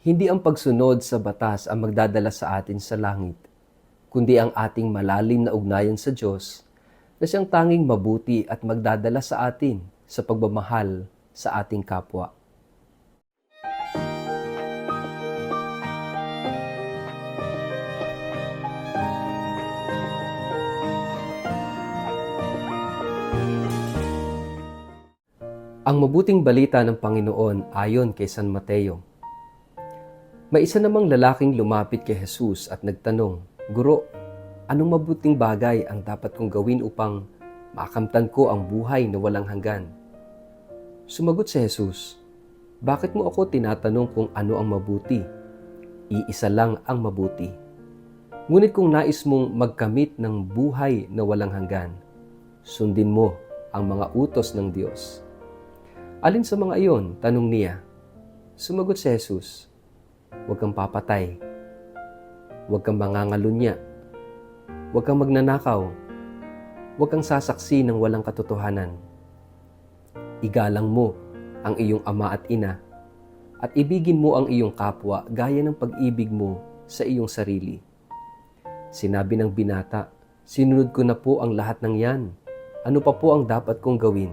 Hindi ang pagsunod sa batas ang magdadala sa atin sa langit, kundi ang ating malalim na ugnayan sa Diyos na siyang tanging mabuti at magdadala sa atin sa pagmamahal sa ating kapwa. Ang mabuting balita ng Panginoon ayon kay San Mateo. May isa namang lalaking lumapit kay Jesus at nagtanong, "Guro, anong mabuting bagay ang dapat kong gawin upang makamtan ko ang buhay na walang hanggan?" Sumagot si Jesus, "Bakit mo ako tinatanong kung ano ang mabuti? Iisa lang ang mabuti. Ngunit kung nais mong magkamit ng buhay na walang hanggan, sundin mo ang mga utos ng Diyos." "Alin sa mga iyon?" tanong niya. Sumagot si Jesus, "Huwag kang papatay. Huwag kang mangangalunya. Huwag kang magnanakaw. Huwag kang sasaksi ng walang katotohanan. Igalang mo ang iyong ama at ina, at ibigin mo ang iyong kapwa gaya ng pag-ibig mo sa iyong sarili." Sinabi ng binata, "Sinunod ko na po ang lahat ng yan. Ano pa po ang dapat kong gawin?"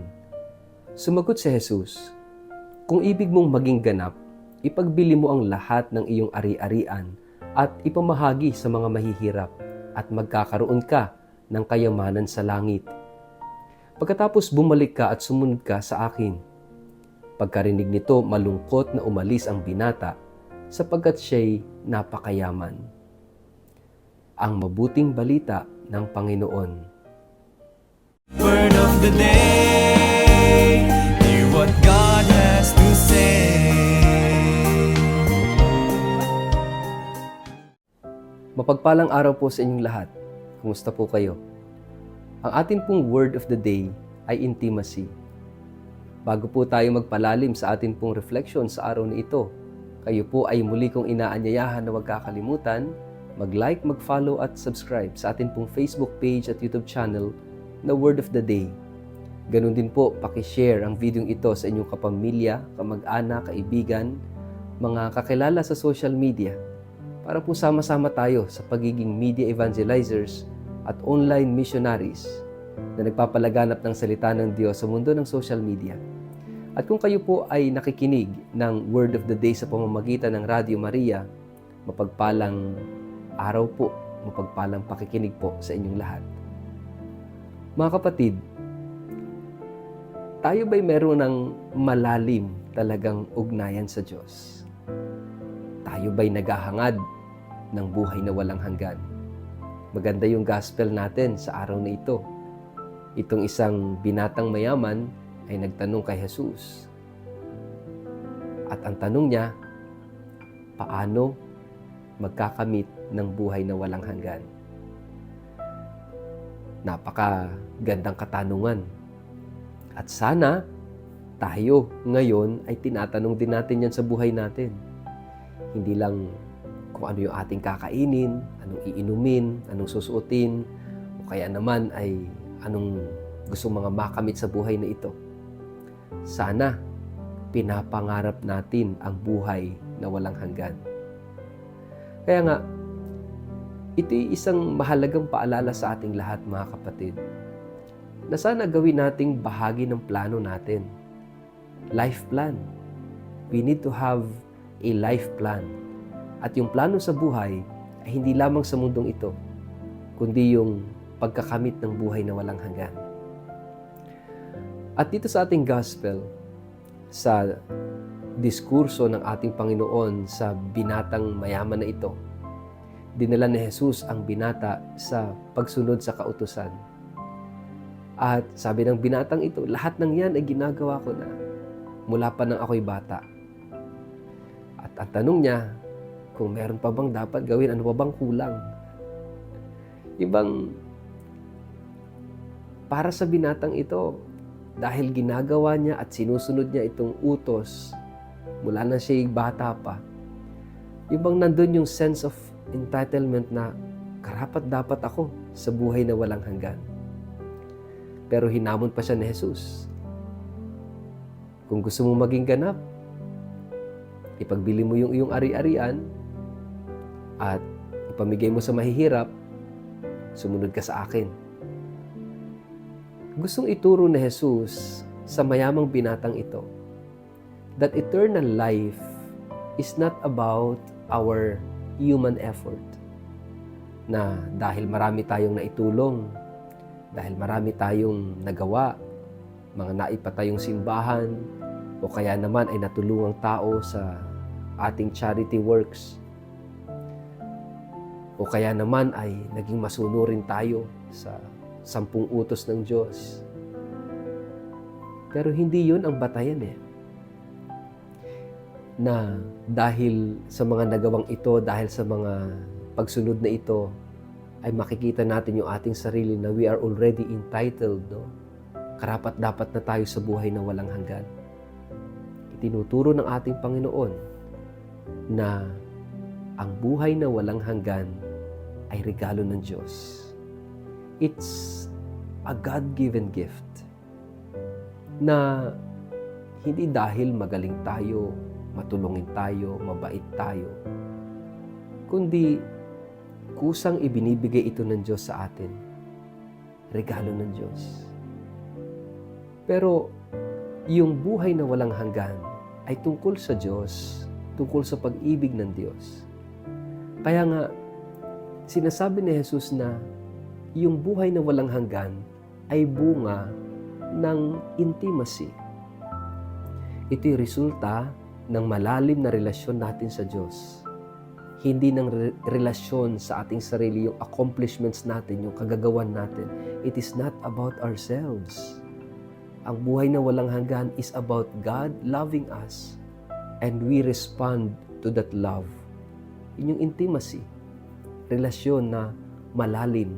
Sumagot si Jesus, "Kung ibig mong maging ganap, ipagbili mo ang lahat ng iyong ari-arian at ipamahagi sa mga mahihirap at magkakaroon ka ng kayamanan sa langit. Pagkatapos bumalik ka at sumunod ka sa akin." Pagkarinig nito, malungkot na umalis ang binata sapagkat siya'y napakayaman. Ang mabuting balita ng Panginoon. Word of the day, hear what God has to say. Mapagpalang araw po sa inyong lahat. Kumusta po kayo? Ang atin pong word of the day ay intimacy. Bago po tayo magpalalim sa atin pong reflection sa araw na ito, kayo po ay muli kong inaanyayahan na huwag kakalimutan mag-like, mag-follow at subscribe sa atin pong Facebook page at YouTube channel na Word of the Day. Ganun din po, pakishare ang video ito sa inyong kapamilya, kamag-anak, kaibigan, mga kakilala sa social media para po sama-sama tayo sa pagiging media evangelizers at online missionaries na nagpapalaganap ng salita ng Diyos sa mundo ng social media. At kung kayo po ay nakikinig ng Word of the Day sa pamamagitan ng Radio Maria, mapagpalang araw po, mapagpalang pakikinig po sa inyong lahat. Mga kapatid, tayo ba'y meron ng malalim talagang ugnayan sa Diyos? Tayo ba'y naghahangad ng buhay na walang hanggan? Maganda yung gospel natin sa araw na ito. Itong isang binatang mayaman ay nagtanong kay Jesus. At ang tanong niya, paano magkakamit ng buhay na walang hanggan? Napakagandang katanungan. At sana tayo ngayon ay tinatanong din natin yan sa buhay natin. Hindi lang kung ano yung ating kakainin, anong iinumin, anong susuotin, o kaya naman ay anong gusto mga makamit sa buhay na ito. Sana pinapangarap natin ang buhay na walang hanggan. Kaya nga, ito'y isang mahalagang paalala sa ating lahat, mga kapatid, na sana gawin nating bahagi ng plano natin. Life plan. We need to have a life plan. At yung plano sa buhay ay hindi lamang sa mundong ito, kundi yung pagkakamit ng buhay na walang hanggan. At dito sa ating gospel, sa diskurso ng ating Panginoon sa binatang mayaman na ito, dinala ni Jesus ang binata sa pagsunod sa kautusan. At sabi ng binatang ito, lahat ng yan ay ginagawa ko na mula pa nang ako'y bata. At ang tanong niya, kung meron pa bang dapat gawin, ano pa bang kulang? Ibang para sa binatang ito, dahil ginagawa niya at sinusunod niya itong utos mula na siya'y bata pa, ibang nandun yung sense of entitlement na karapat-dapat ako sa buhay na walang hanggan. Pero hinamon pa siya ni Jesus. Kung gusto mong maging ganap, Ipagbili mo yung iyong ari-arian at ipamigay mo sa mahihirap, sumunod ka sa akin. Gustong ituro ni Jesus sa mayamang binatang ito that eternal life is not about our human effort. Na dahil marami tayong naitulong, dahil marami tayong nagawa, mga naipatayong simbahan, o kaya naman ay natulungang tao sa ating charity works, o kaya naman ay naging masunurin tayo sa 10 utos ng Diyos. Pero hindi yun ang batayan Na dahil sa mga nagawang ito, dahil sa mga pagsunod na ito, ay makikita natin yung ating sarili na we are already entitled, no? Karapat-dapat na tayo sa buhay na walang hanggan. Itinuturo ng ating Panginoon na ang buhay na walang hanggan ay regalo ng Diyos. It's a God-given gift na hindi dahil magaling tayo, matulungin tayo, mabait tayo, kundi kusang ibinibigay ito ng Diyos sa atin. Regalo ng Diyos. Pero yung buhay na walang hanggan ay tungkol sa Diyos, tungkol sa pag-ibig ng Diyos. Kaya nga, sinasabi ni Jesus na yung buhay na walang hanggan ay bunga ng intimacy. Ito'y resulta ng malalim na relasyon natin sa Diyos. Hindi ng relasyon sa ating sarili, yung accomplishments natin, yung kagagawan natin. It is not about ourselves. Ang buhay na walang hanggan is about God loving us and we respond to that love. Yun yung intimacy, relasyon na malalim.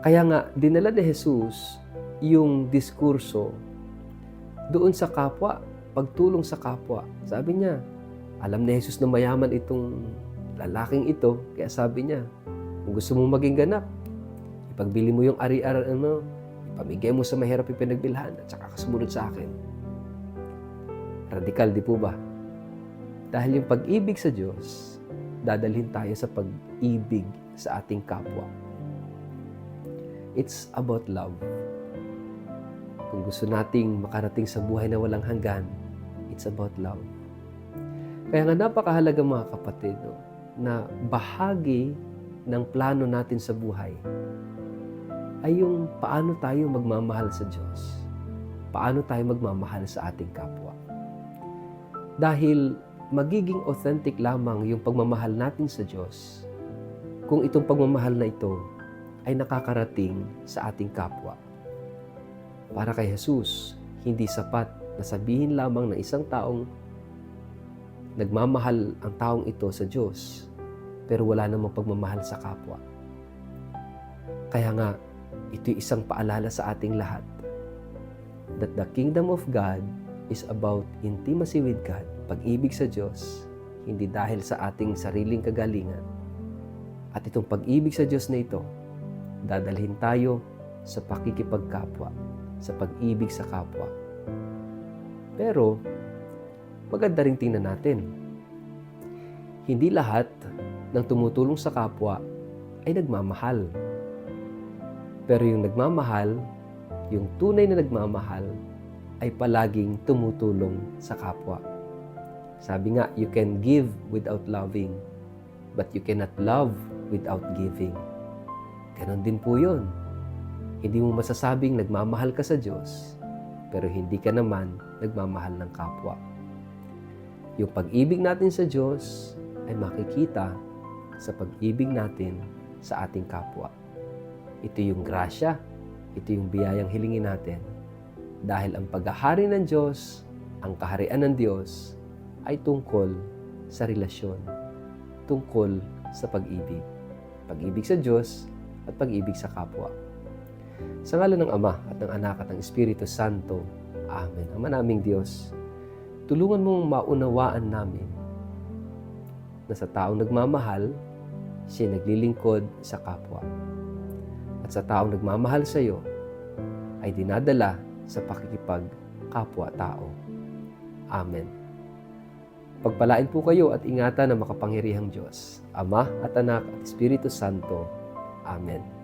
Kaya nga, dinala ni Jesus yung diskurso doon sa kapwa, pagtulong sa kapwa. Sabi niya, alam ni Jesus na mayaman itong lalaking ito, kaya sabi niya, kung gusto mong maging ganap, ipagbili mo yung ari-arian mo, ipamigay mo sa mahirap ipinagbilhan, at saka kasunod sa akin. Radikal, di po ba? Dahil yung pag-ibig sa Diyos, dadalhin tayo sa pag-ibig sa ating kapwa. It's about love. Kung gusto nating makarating sa buhay na walang hanggan, it's about love. Kaya nga napakahalaga mga kapatid, no, na bahagi ng plano natin sa buhay ay yung paano tayo magmamahal sa Diyos. Paano tayo magmamahal sa ating kapwa. Dahil magiging authentic lamang yung pagmamahal natin sa Diyos kung itong pagmamahal na ito ay nakakarating sa ating kapwa. Para kay Jesus, hindi sapat na sabihin lamang ng isang taong nagmamahal ang taong ito sa Diyos, pero wala namang pagmamahal sa kapwa. Kaya nga, ito'y isang paalala sa ating lahat that the kingdom of God is about intimacy with God, pag-ibig sa Diyos, hindi dahil sa ating sariling kagalingan. At itong pag-ibig sa Diyos na ito, dadalhin tayo sa pakikipagkapwa, sa pag-ibig sa kapwa. Pero, maganda ring tingnan natin. Hindi lahat ng tumutulong sa kapwa ay nagmamahal. Pero yung nagmamahal, yung tunay na nagmamahal, ay palaging tumutulong sa kapwa. Sabi nga, you can give without loving, but you cannot love without giving. Ganon din po yun. Hindi mo masasabing nagmamahal ka sa Diyos, pero hindi ka naman nagmamahal ng kapwa. Yung pag-ibig natin sa Diyos ay makikita sa pag-ibig natin sa ating kapwa. Ito yung grasya, ito yung biyayang hilingin natin. Dahil ang paghahari ng Diyos, ang kaharian ng Diyos, ay tungkol sa relasyon, tungkol sa pag-ibig. Pag-ibig sa Diyos at pag-ibig sa kapwa. Sa ngalan ng Ama at ng Anak at ng Espiritu Santo. Amen. Ama naming Diyos, tulungan mong maunawaan namin na sa taong nagmamahal, siya naglilingkod sa kapwa. At sa taong nagmamahal sa iyo, ay dinadala sa pakikipag-kapwa-tao. Amen. Pagpalain po kayo at ingatan ng makapangyarihang Diyos, Ama at Anak at Espiritu Santo. Amen.